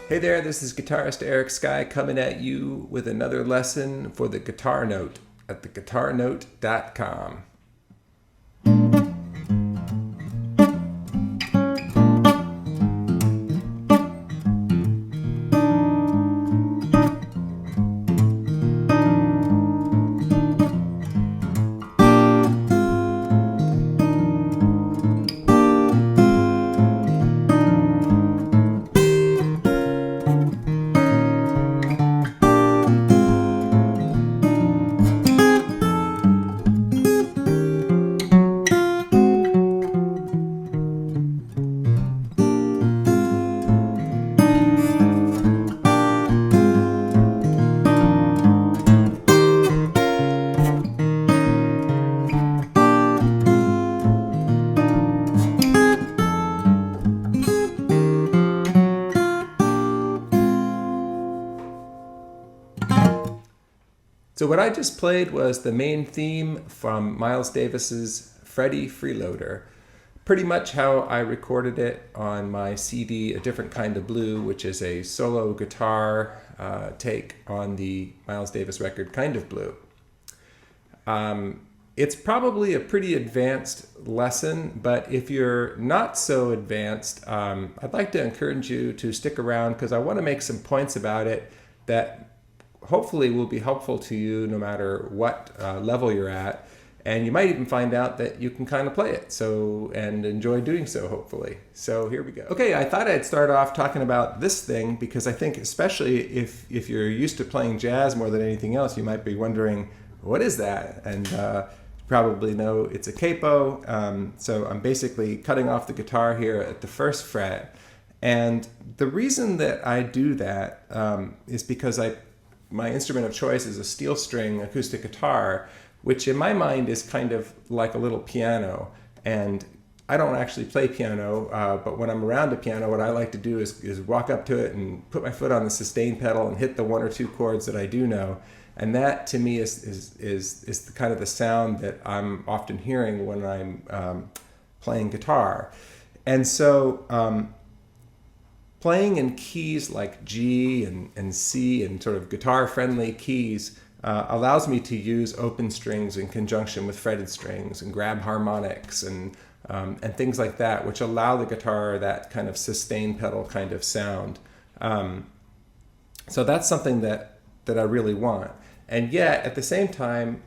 Hey there, this is guitarist Eric Skye coming at you with another lesson for the guitar note at theguitarnote.com. So what I just played was the main theme from Miles Davis's Freddie Freeloader. Pretty much how I recorded it on my CD, A Different Kind of Blue, which is a solo guitar take on the Miles Davis record, Kind of Blue. It's probably a pretty advanced lesson, but if you're not so advanced, I'd like to encourage you to stick around because I want to make some points about it that hopefully will be helpful to you no matter what level you're at. And you might even find out that you can kind of play it and enjoy doing so, hopefully. So here we go. Okay, I thought I'd start off talking about this thing because I think especially if you're used to playing jazz more than anything else, you might be wondering, what is that? And you probably know it's a capo. So I'm basically cutting off the guitar here at the first fret. And the reason that I do that is because my instrument of choice is a steel string acoustic guitar, which in my mind is kind of like a little piano. And I don't actually play piano, but when I'm around a piano, what I like to do is walk up to it and put my foot on the sustain pedal and hit the one or two chords that I do know. And that to me is the kind of the sound that I'm often hearing when I'm playing guitar. And so playing in keys like G and C and sort of guitar-friendly keys allows me to use open strings in conjunction with fretted strings and grab harmonics and things like that, which allow the guitar that kind of sustain pedal kind of sound. So that's something that I really want. And yet, at the same time,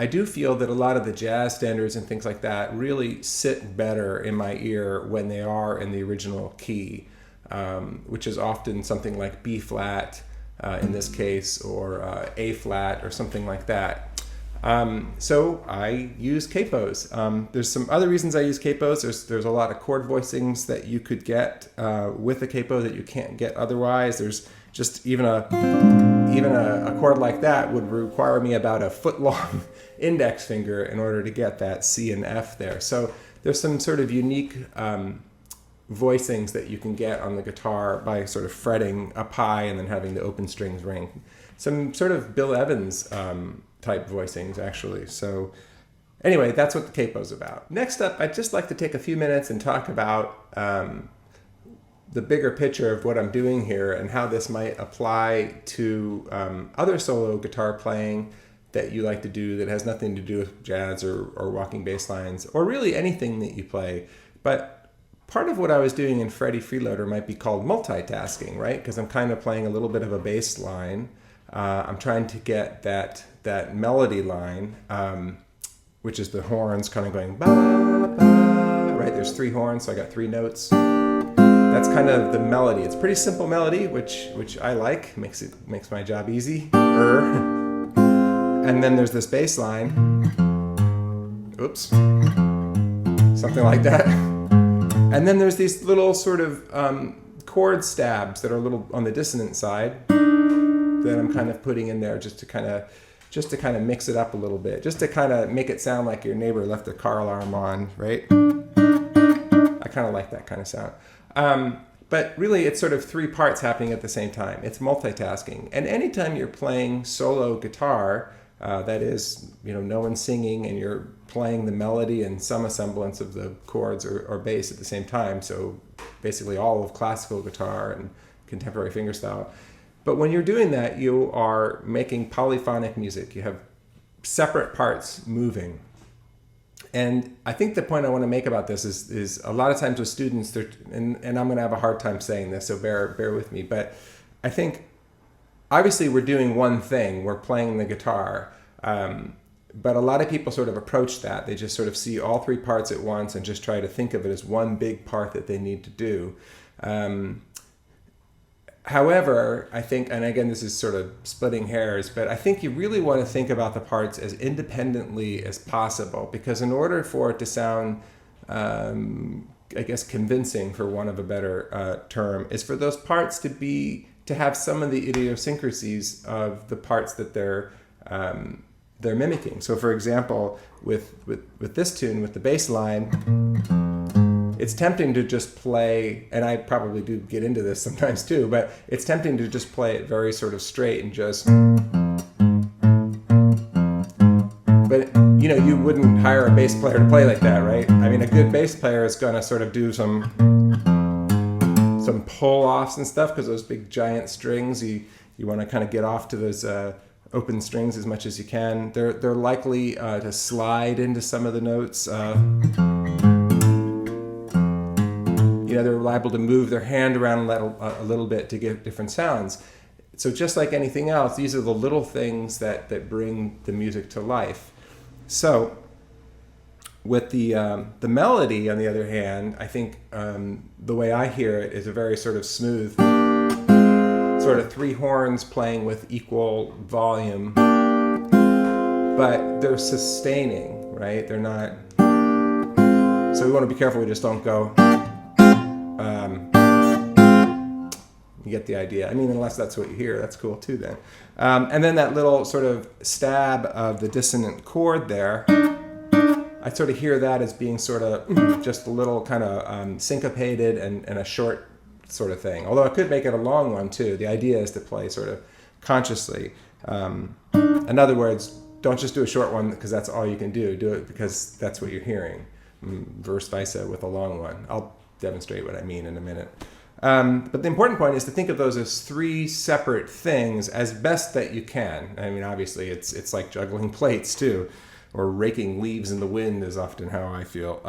I do feel that a lot of the jazz standards and things like that really sit better in my ear when they are in the original key, which is often something like B flat in this case, or A flat or something like that. So I use capos. There's some other reasons I use capos. There's a lot of chord voicings that you could get with a capo that you can't get otherwise. There's just even a chord like that would require me about a foot long index finger in order to get that C and F there. So there's some sort of unique voicings that you can get on the guitar by sort of fretting up high and then having the open strings ring. Some sort of Bill Evans type voicings, actually. So anyway, that's what the capo's about. Next up, I'd just like to take a few minutes and talk about the bigger picture of what I'm doing here and how this might apply to other solo guitar playing that you like to do that has nothing to do with jazz or walking bass lines or really anything that you play. But part of what I was doing in Freddie Freeloader might be called multitasking, right? Because I'm kind of playing a little bit of a bass line. I'm trying to get that melody line, which is the horns kind of going ba, ba, right? There's three horns, so I got three notes. That's kind of the melody. It's a pretty simple melody, which I like. Makes my job easy. And then there's this bass line. Oops. Something like that. And then there's these little sort of chord stabs that are a little on the dissonant side that I'm kind of putting in there just to kind of mix it up a little bit, just to kind of make it sound like your neighbor left their car alarm on, right? I kind of like that kind of sound. But really, it's sort of three parts happening at the same time. It's multitasking. And anytime you're playing solo guitar, that is, no one's singing and you're playing the melody and some semblance of the chords or bass at the same time. So basically all of classical guitar and contemporary fingerstyle. But when you're doing that, you are making polyphonic music. You have separate parts moving. And I think the point I want to make about this is a lot of times with students, and I'm going to have a hard time saying this, so bear with me, but I think obviously we're doing one thing, we're playing the guitar, but a lot of people sort of approach that. They just sort of see all three parts at once and just try to think of it as one big part that they need to do. However, I think, and again, this is sort of splitting hairs, but I think you really want to think about the parts as independently as possible, because in order for it to sound, I guess, convincing, for want of a better term, is for those parts to have some of the idiosyncrasies of the parts that they're mimicking. So, for example, with this tune, with the bass line, it's tempting to just play, and I probably do get into this sometimes too, but it's tempting to just play it very sort of straight and just, but you wouldn't hire a bass player to play like that, right? I mean, a good bass player is going to sort of do some pull-offs and stuff, because those big giant strings, you want to kind of get off to those open strings as much as you can. They're likely to slide into some of the notes. They're liable to move their hand around a little bit to get different sounds. So just like anything else, these are the little things that bring the music to life. So with the melody, on the other hand, I think the way I hear it is a very sort of smooth, sort of three horns playing with equal volume, but they're sustaining, right? They're not. So we want to be careful we just don't go. You get the idea. I mean, unless that's what you hear, that's cool too then. And then that little sort of stab of the dissonant chord there, I sort of hear that as being sort of just a little kind of syncopated and a short sort of thing. Although I could make it a long one too. The idea is to play sort of consciously. In other words, don't just do a short one because that's all you can do. Do it because that's what you're hearing. Verse versa with a long one. I'll demonstrate what I mean in a minute. But the important point is to think of those as three separate things as best that you can. I mean, obviously, it's like juggling plates too, or raking leaves in the wind is often how I feel.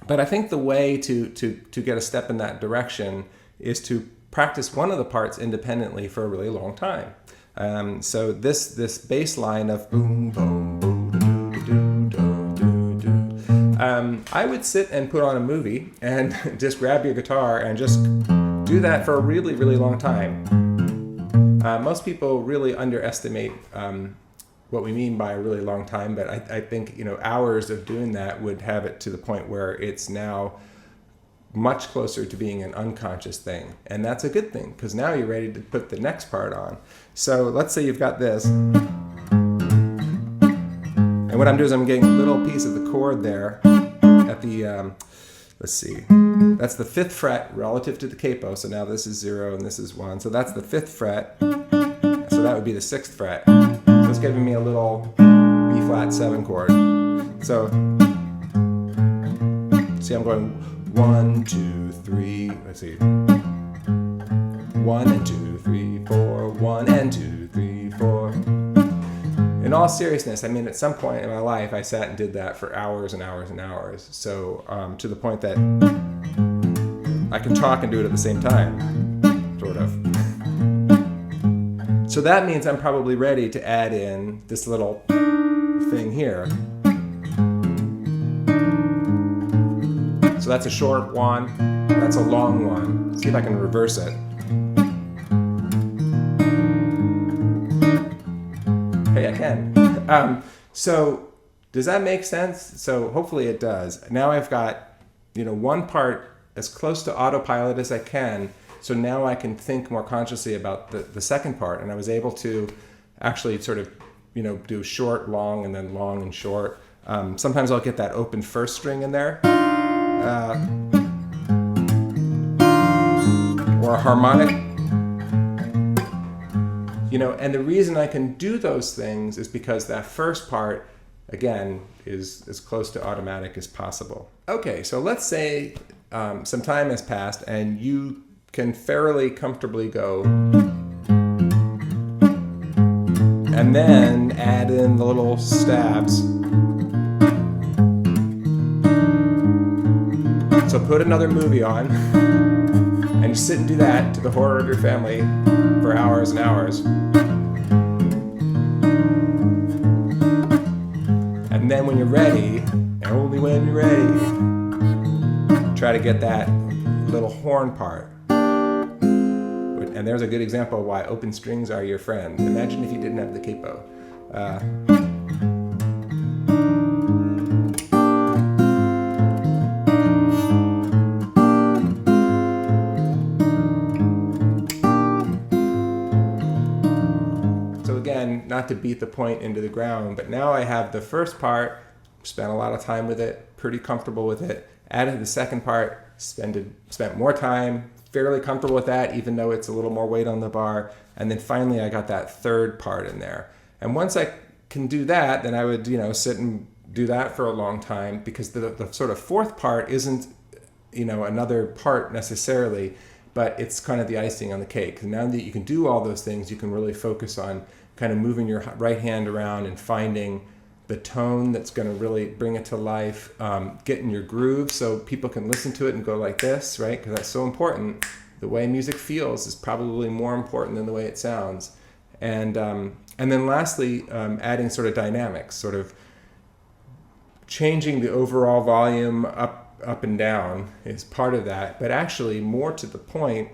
But I think the way to get a step in that direction is to practice one of the parts independently for a really long time. So this bass line of boom, boom, boom, I would sit and put on a movie and just grab your guitar and just do that for a really, really long time. Most people really underestimate what we mean by a really long time, but I think hours of doing that would have it to the point where it's now much closer to being an unconscious thing. And that's a good thing, because now you're ready to put the next part on. So let's say you've got this. And what I'm doing is I'm getting a little piece of the chord there at the, let's see, that's the 5th fret relative to the capo. So now this is 0 and this is 1. So that's the 5th fret. So that would be the 6th fret. So it's giving me a little B flat 7 chord. So see, I'm going 1, 2, 3, let's see. 1 and 2, 3, 4, 1 and 2, 3, 4. In all seriousness, I mean, at some point in my life, I sat and did that for hours and hours and hours. So to the point that I can talk and do it at the same time, sort of. So that means I'm probably ready to add in this little thing here. So that's a short one, that's a long one. Let's see if I can reverse it. Hey, I can. So does that make sense? So hopefully it does. Now I've got, one part as close to autopilot as I can. So now I can think more consciously about the second part. And I was able to actually sort of, do short, long, and then long and short. Sometimes I'll get that open first string in there. Or a harmonic. And the reason I can do those things is because that first part, again, is as close to automatic as possible. Okay, so let's say some time has passed and you can fairly comfortably go and then add in the little stabs. So put another movie on and just sit and do that to the horror of your family for hours and hours. And then when you're ready, and only when you're ready, try to get that little horn part. And there's a good example of why open strings are your friend. Imagine if you didn't have the capo. So again, not to beat the point into the ground, but now I have the first part, spent a lot of time with it, pretty comfortable with it. Added the second part, spent more time, fairly comfortable with that, even though it's a little more weight on the bar. And then finally I got that third part in there. And once I can do that, then I would, sit and do that for a long time, because the sort of fourth part isn't, another part necessarily, but it's kind of the icing on the cake. And now that you can do all those things, you can really focus on kind of moving your right hand around and finding the tone that's going to really bring it to life, getting your groove so people can listen to it and go like this, right? Because that's so important. The way music feels is probably more important than the way it sounds. And then lastly, adding sort of dynamics, sort of changing the overall volume up and down is part of that. But actually, more to the point,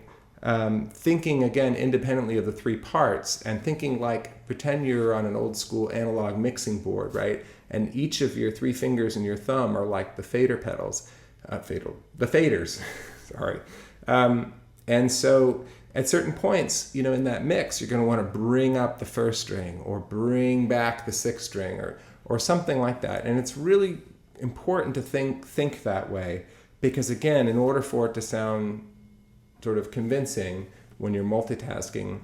thinking again independently of the three parts, and thinking like, pretend you're on an old school analog mixing board, right? And each of your three fingers and your thumb are like the fader pedals, the faders, sorry. And so at certain points, in that mix, you're going to want to bring up the first string or bring back the sixth string or something like that. And it's really important to think that way, because again, in order for it to sound sort of convincing when you're multitasking,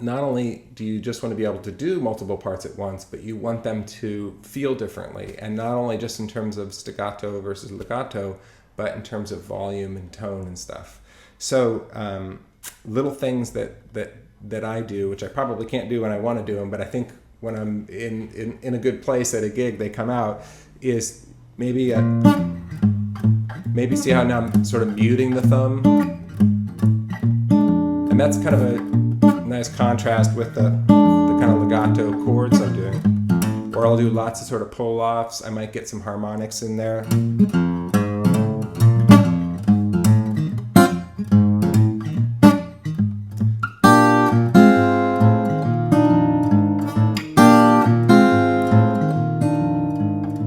not only do you just want to be able to do multiple parts at once, but you want them to feel differently. And not only just in terms of staccato versus legato, but in terms of volume and tone and stuff. So little things that I do, which I probably can't do when I want to do them, but I think when I'm in a good place at a gig, they come out, is maybe see how now I'm sort of muting the thumb. And that's kind of a nice contrast with the kind of legato chords I'm doing. Or I'll do lots of sort of pull-offs. I might get some harmonics in there.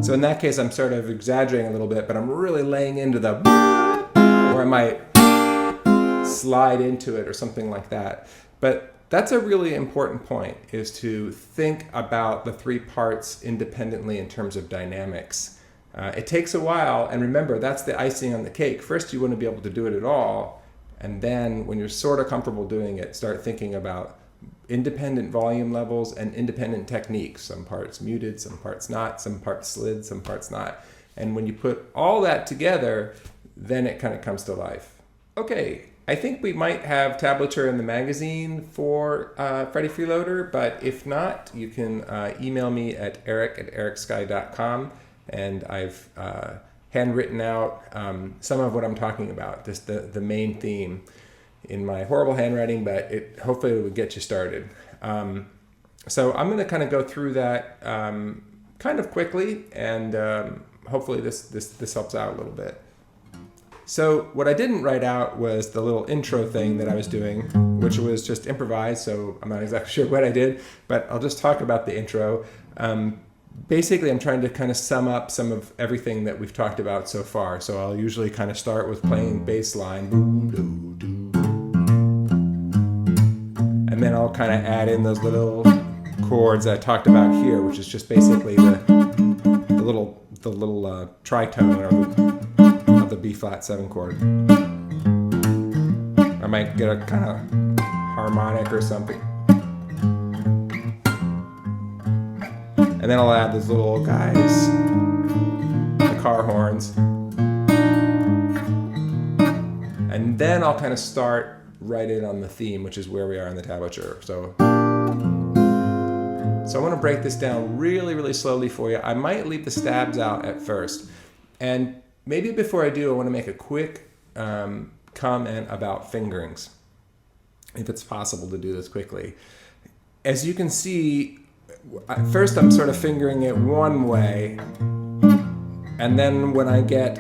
So in that case, I'm sort of exaggerating a little bit, but I'm really laying into the, or I might slide into it or something like that. But that's a really important point, is to think about the three parts independently in terms of dynamics. It takes a while, and remember, that's the icing on the cake. First, you want to be able to do it at all, and then when you're sort of comfortable doing it, start thinking about independent volume levels and independent techniques. Some parts muted, some parts not, some parts slid, some parts not. And when you put all that together, then it kind of comes to life. Okay, I think we might have tablature in the magazine for Freddie Freeloader, but if not, you can email me at eric@ericskye.com, and I've handwritten out some of what I'm talking about, just the main theme in my horrible handwriting, but hopefully it would get you started. So I'm going to kind of go through that kind of quickly, and hopefully this helps out a little bit. So what I didn't write out was the little intro thing that I was doing, which was just improvised, so I'm not exactly sure what I did, but I'll just talk about the intro. Basically, I'm trying to kind of sum up some of everything that we've talked about so far. So I'll usually kind of start with playing bass line, and then I'll kind of add in those little chords that I talked about here, which is just basically the little tritone of the B flat 7 chord. I might get a kind of harmonic or something. And then I'll add those little guys, the car horns. And then I'll kind of start right in on the theme, which is where we are in the tablature. So I want to break this down really, really slowly for you. I might leave the stabs out at first. And maybe before I do, I want to make a quick comment about fingerings, if it's possible to do this quickly. As you can see, first I'm sort of fingering it one way, and then when I get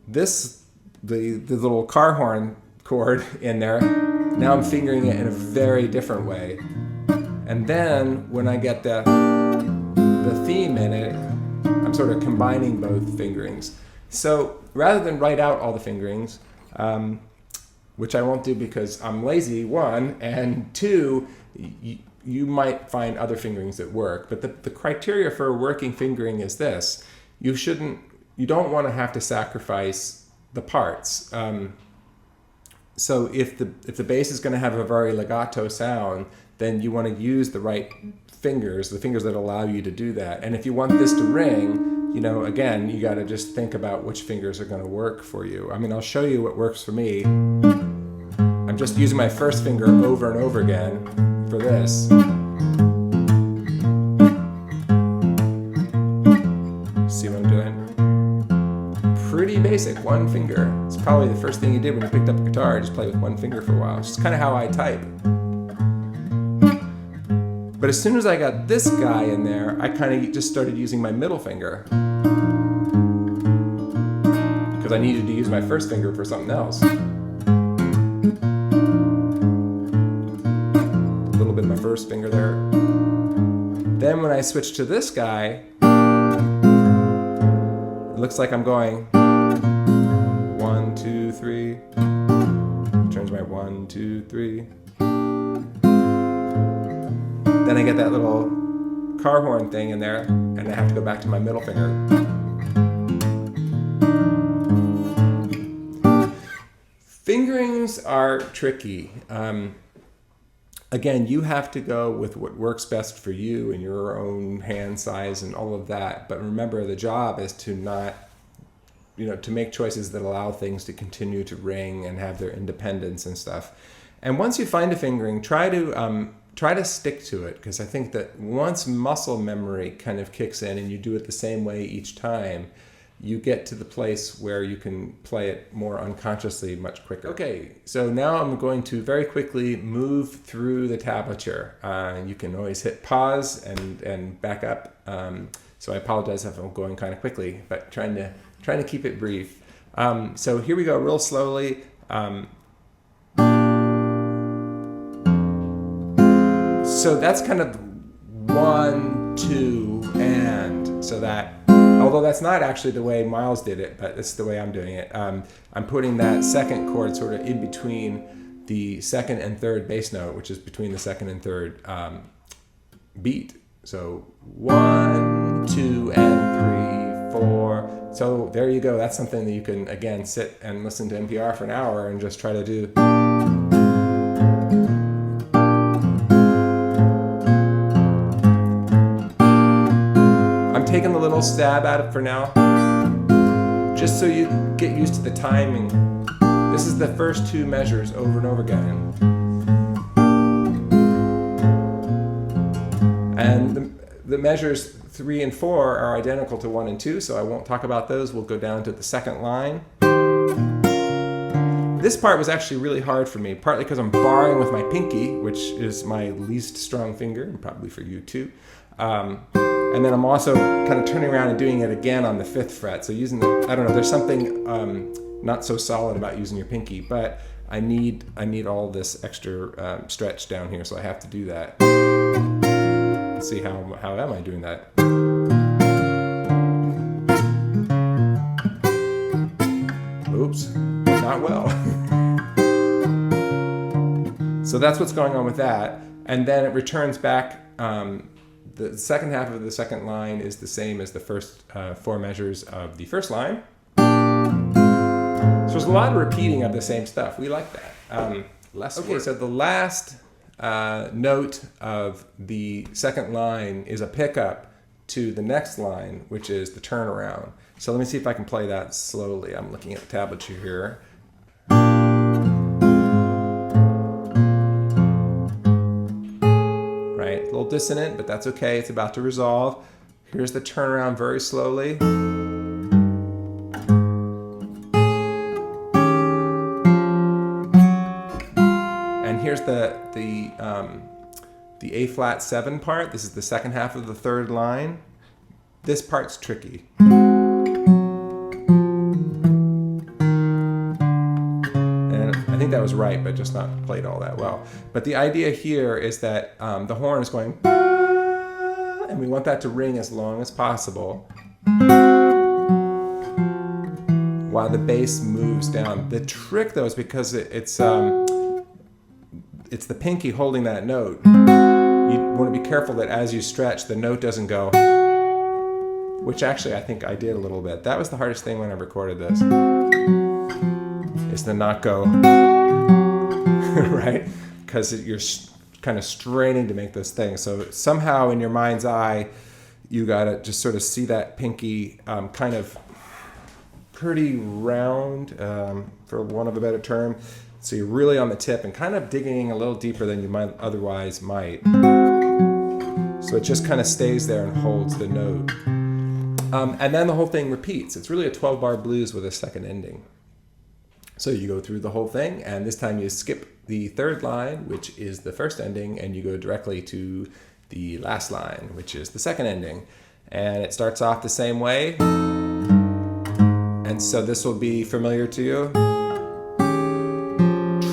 this, the little car horn chord in there, now I'm fingering it in a very different way. And then when I get the theme in it, I'm sort of combining both fingerings. So rather than write out all the fingerings, which I won't do because I'm lazy, one, and two, you might find other fingerings that work. But the criteria for a working fingering is this: you don't want to have to sacrifice the parts. So if the bass is going to have a very legato sound, then you want to use the right fingers, the fingers that allow you to do that. And if you want this to ring, you know, again, you got to just think about which fingers are going to work for you. I mean, I'll show you what works for me. I'm just using my first finger over and over again for this. See what I'm doing? Pretty basic, one finger. It's probably the first thing you did when you picked up a guitar, just play with one finger for a while. It's just kind of how I type. But as soon as I got this guy in there, I kind of just started using my middle finger, because I needed to use my first finger for something else. A little bit of my first finger there. Then when I switch to this guy, it looks like I'm going 1, 2, 3. Turns my 1, 2, 3. Then I get that little car horn thing in there, and I have to go back to my middle finger. Fingerings are tricky. Again, you have to go with what works best for you and your own hand size and all of that. But remember, the job is to not, to make choices that allow things to continue to ring and have their independence and stuff. And once you find a fingering, try to stick to it, because I think that once muscle memory kind of kicks in and you do it the same way each time, you get to the place where you can play it more unconsciously much quicker. Okay, so now I'm going to very quickly move through the tablature. You can always hit pause and back up. So I apologize if I'm going kind of quickly, but trying to keep it brief. So here we go, real slowly. So that's kind of 1, 2, and so that, although that's not actually the way Miles did it, but it's the way I'm doing it. I'm putting that second chord sort of in between the second and third bass note, which is between the second and third beat. So 1, 2, and 3, 4. So there you go. That's something that you can, again, sit and listen to NPR for an hour and just try to do. Taking a little stab at it for now, just so you get used to the timing. This is the first 2 measures over and over again. And the measures 3 and 4 are identical to 1 and 2, so I won't talk about those. We'll go down to the second line. This part was actually really hard for me, partly because I'm barring with my pinky, which is my least strong finger, and probably for you too. And then I'm also kind of turning around and doing it again on the 5th fret. So using I don't know, there's something not so solid about using your pinky, but I need all this extra stretch down here, so I have to do that. Let's see, how am I doing that? Oops, not well. So that's what's going on with that. And then it returns back. The second half of the second line is the same as the first 4 measures of the first line. So there's a lot of repeating of the same stuff. We like that. Okay, so the last note of the second line is a pickup to the next line, which is the turnaround. So let me see if I can play that slowly. I'm looking at the tablature here. Right, a little dissonant, but that's okay. It's about to resolve. Here's the turnaround very slowly. And here's the A flat 7 part. This is the second half of the third line. This part's tricky. And I think that was right, but just not played all that well. But the idea here is that the horn is going, and we want that to ring as long as possible while the bass moves down. The trick, though, is because it's the pinky holding that note. You want to be careful that as you stretch, the note doesn't go, which actually I think I did a little bit. That was the hardest thing when I recorded this, is to not go, right? Because you're kind of straining to make this thing. So somehow in your mind's eye, you got to just sort of see that pinky kind of pretty round, for want of a better term. So you're really on the tip and kind of digging a little deeper than you might otherwise might. So it just kind of stays there and holds the note. And then the whole thing repeats. It's really a 12-bar blues with a second ending. So you go through the whole thing, and this time you skip the third line, which is the first ending, and you go directly to the last line, which is the second ending. And it starts off the same way. And so this will be familiar to you.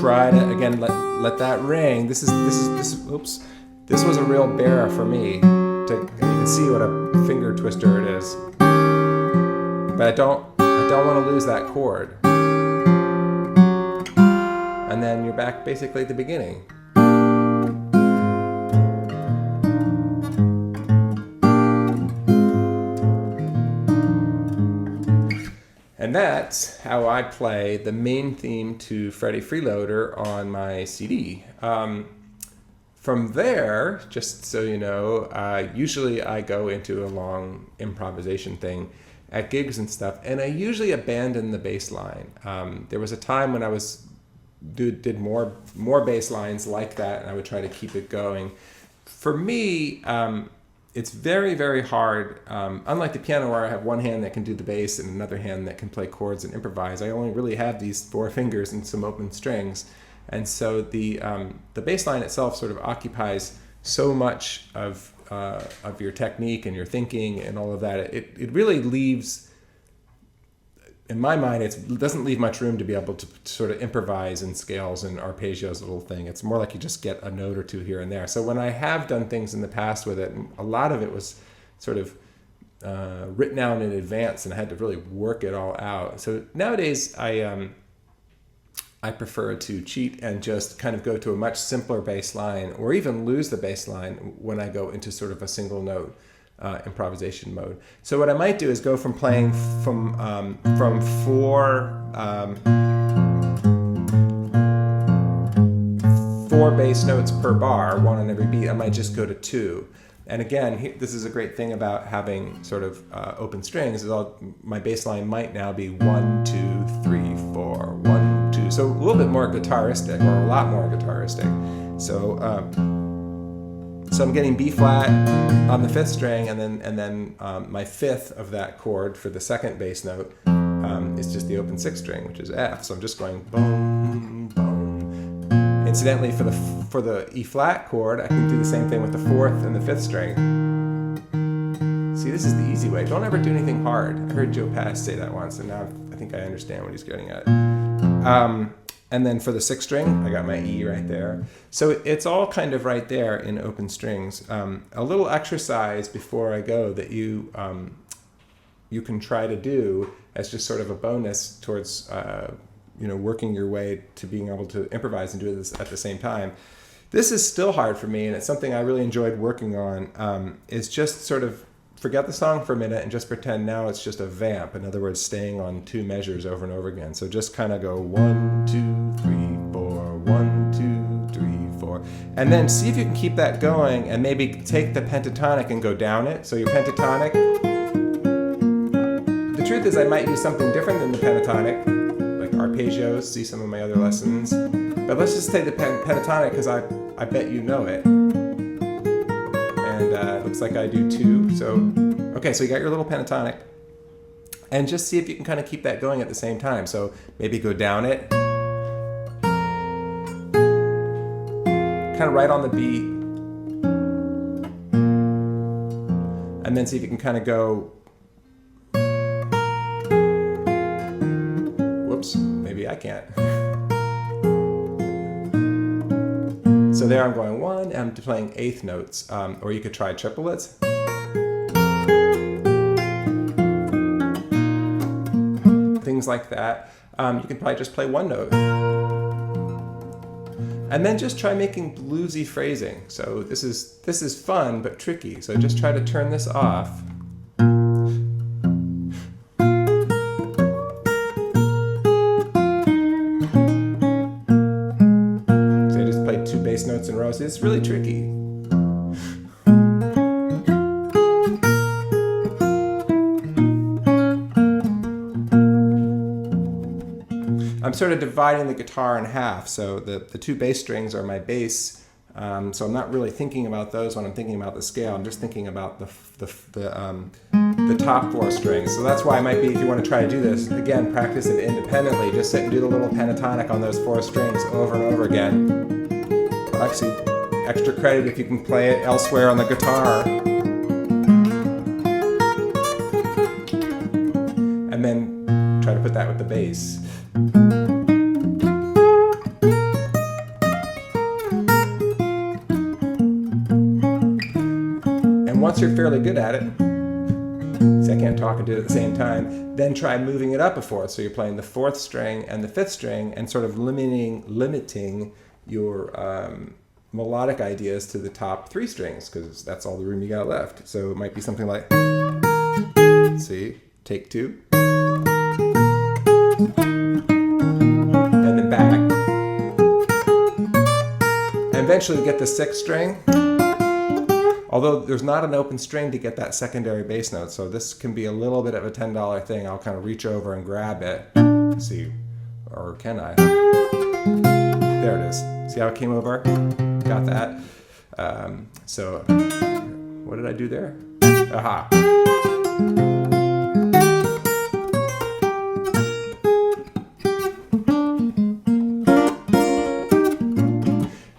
Try to, again, let that ring. This oops. This was a real bear for me. You can see what a finger twister it is. But I don't want to lose that chord. And then you're back basically at the beginning. And that's how I play the main theme to Freddie Freeloader on my CD. From there, just so you know, usually I go into a long improvisation thing at gigs and stuff, and I usually abandon the bass line. There was a time when I did more bass lines like that, and I would try to keep it going. For me, it's very, very hard. Unlike the piano where I have one hand that can do the bass and another hand that can play chords and improvise, I only really have these 4 fingers and some open strings. And so the bass line itself sort of occupies so much of your technique and your thinking and all of that. It really leaves, in my mind, it doesn't leave much room to be able to sort of improvise in scales and arpeggios, the little thing. It's more like you just get a note or two here and there. So when I have done things in the past with it, a lot of it was sort of written out in advance, and I had to really work it all out. So nowadays, I prefer to cheat and just kind of go to a much simpler bass line, or even lose the bass line when I go into sort of a single note improvisation mode. So what I might do is go from playing from 4 bass notes per bar, 1 on every beat. I might just go to 2. And again, this is a great thing about having sort of open strings. My bass line might now be 1, 2, 3, 4, 1, 2. So a little bit more guitaristic, or a lot more guitaristic. So I'm getting B flat on the 5th string, and then my 5th of that chord for the second bass note is just the open 6th string, which is F. So I'm just going boom, boom. Incidentally, for the E flat chord, I can do the same thing with the 4th and the 5th string. See, this is the easy way. Don't ever do anything hard. I heard Joe Pass say that once, and now I think I understand what he's getting at. And then for the 6th string, I got my E right there. So it's all kind of right there in open strings. A little exercise before I go that you can try to do as just sort of a bonus towards working your way to being able to improvise and do this at the same time. This is still hard for me, and it's something I really enjoyed working on, is just sort of forget the song for a minute and just pretend now it's just a vamp. In other words, staying on 2 measures over and over again. So just kind of go 1, 2, 3, 4, 1, 2, 3, 4. And then see if you can keep that going and maybe take the pentatonic and go down it. So your pentatonic, the truth is I might use something different than the pentatonic, like arpeggios, see some of my other lessons. But let's just take the pentatonic because I bet you know it. And it looks like I do too. So, okay, so you got your little pentatonic. And just see if you can kind of keep that going at the same time. So maybe go down it. Kind of right on the beat. And then see if you can kind of go. Whoops, maybe I can't. So there I'm going one, I'm playing eighth notes. Or you could try triplets. Things like that. You can probably just play one note. And then just try making bluesy phrasing. So this is fun but tricky. So just try to turn this off. So I just played two bass notes in a row. So it's really tricky. I'm sort of dividing the guitar in half, so the two bass strings are my bass, so I'm not really thinking about those when I'm thinking about the scale. I'm just thinking about the top four strings. So that's why it might be, if you want to try to do this, again, practice it independently. Just sit and do the little pentatonic on those four strings over and over again. Actually, extra credit if you can play it elsewhere on the guitar. And then try to put that with the bass. And once you're fairly good at it, see I can't talk and do it at the same time, then try moving it up a fourth. So you're playing the fourth string and the fifth string and sort of limiting your melodic ideas to the top three strings, because that's all the room you got left. So it might be something like, see, take two. And then back. And eventually get the sixth string. Although there's not an open string to get that secondary bass note, so this can be a little bit of a $10 thing. I'll kind of reach over and grab it. Let's see, or can I? There it is. See how it came over? Got that. So what did I do there? Aha.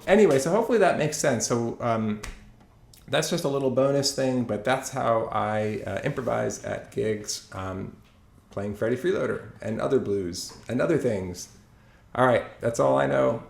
Anyway, so hopefully that makes sense. So that's just a little bonus thing, but that's how I improvise at gigs, playing Freddie Freeloader and other blues and other things. All right, that's all I know.